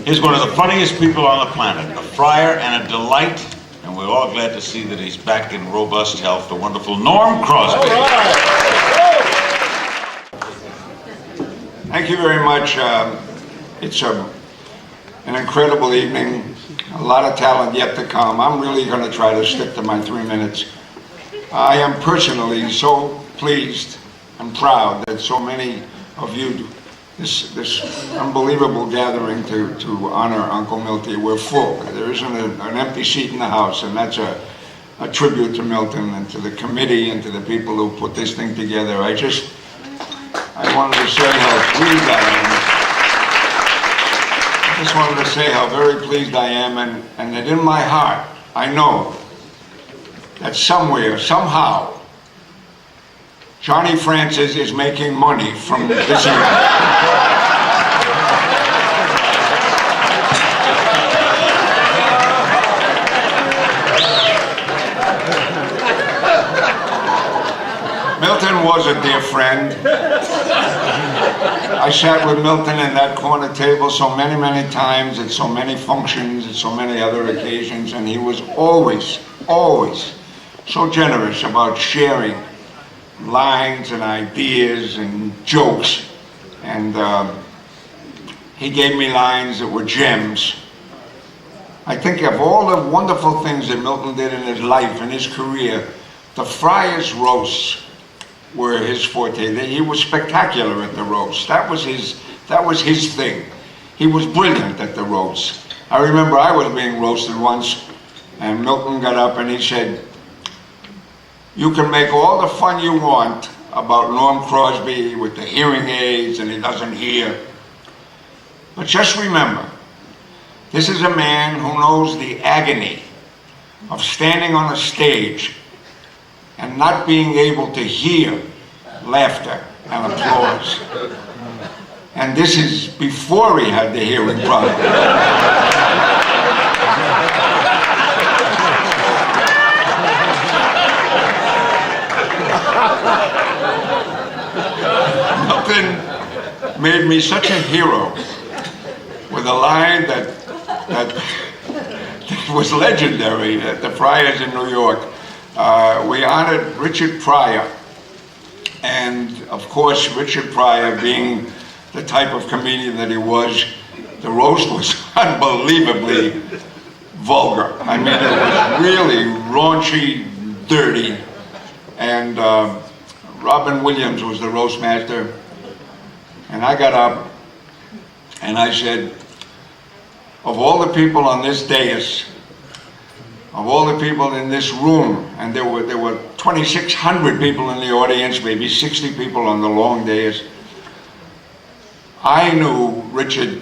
He's one of the funniest people on the planet, a friar and a delight, and we're all glad to see that he's back in robust health, the wonderful Norm Crosby. Thank you very much. It's an incredible evening, a lot of talent yet to come. I'm really going to try to stick to my 3 minutes. I am personally so pleased and proud that so many of you, this unbelievable gathering to honor Uncle Milty, we're full. There isn't an empty seat in the house, and that's a tribute to Milton and to the committee and to the people who put this thing together. I wanted to say how pleased I am. I just wanted to say how very pleased I am, and that in my heart, I know that somewhere, somehow, Johnny Francis is making money from this event. Milton was a dear friend. I sat with Milton in that corner table so many, many times at so many functions, at so many other occasions, and he was always, always so generous about sharing lines and ideas and jokes. And he gave me lines that were gems. I think of all the wonderful things that Milton did in his life and his career, the Friars roasts were his forte. He was spectacular at the roast. That was his thing. He was brilliant at the roast. I remember I was being roasted once, and Milton got up and he said, "You can make all the fun you want about Norm Crosby with the hearing aids and he doesn't hear. But just remember, this is a man who knows the agony of standing on a stage and not being able to hear laughter and applause. And this is before he had the hearing problem." Milton made me such a hero with a line that was legendary at the Friars in New York. We honored Richard Pryor, and of course Richard Pryor, being the type of comedian that he was, the roast was unbelievably vulgar. I mean, it was really raunchy, dirty, and Robin Williams was the roast master, and I got up and I said, of all the people on this dais, of all the people in this room, and there were 2,600 people in the audience, maybe 60 people on the long dais, I know Richard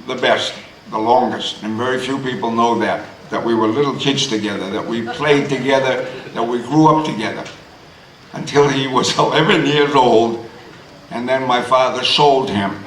the best, the longest, and very few people know that we were little kids together, that we played together, that we grew up together, until he was 11 years old, and then my father sold him.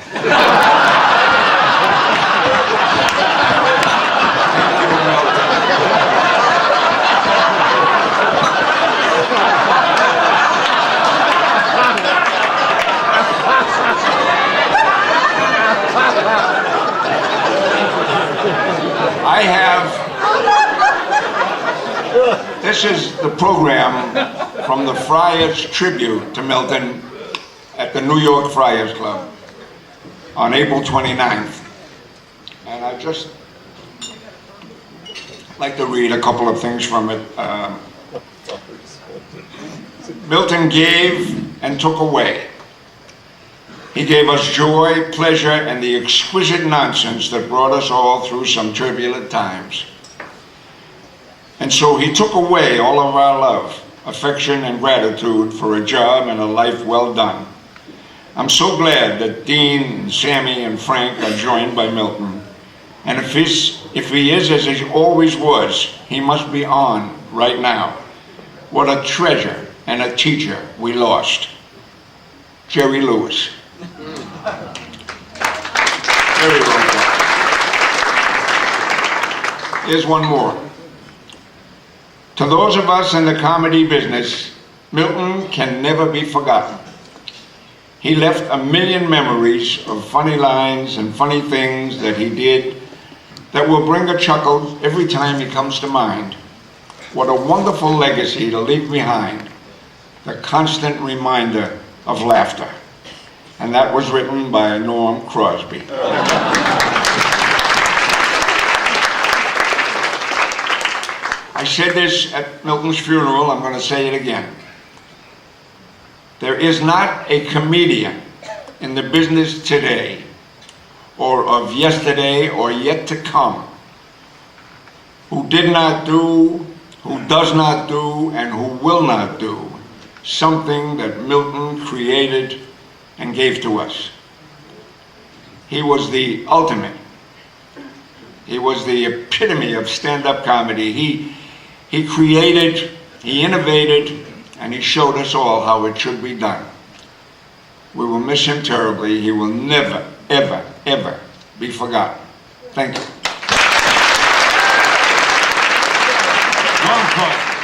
This is the program from the Friars tribute to Milton at the New York Friars Club on April 29th. And I'd just like to read a couple of things from it. Milton gave and took away. He gave us joy, pleasure, and the exquisite nonsense that brought us all through some turbulent times. And so he took away all of our love, affection, and gratitude for a job and a life well done. I'm so glad that Dean, Sammy, and Frank are joined by Milton. And if he is as he always was, he must be on right now. What a treasure and a teacher we lost. Jerry Lewis. Very well done. Here's one more. To those of us in the comedy business, Milton can never be forgotten. He left a million memories of funny lines and funny things that he did that will bring a chuckle every time he comes to mind. What a wonderful legacy to leave behind, the constant reminder of laughter. And that was written by Norm Crosby. I said this at Milton's funeral, I'm going to say it again. There is not a comedian in the business today, or of yesterday, or yet to come, who did not do, who does not do, and who will not do something that Milton created and gave to us. He was the ultimate. He was the epitome of stand-up comedy. He created, he innovated, and he showed us all how it should be done. We will miss him terribly. He will never, ever, ever be forgotten. Thank you. Norm Crosby.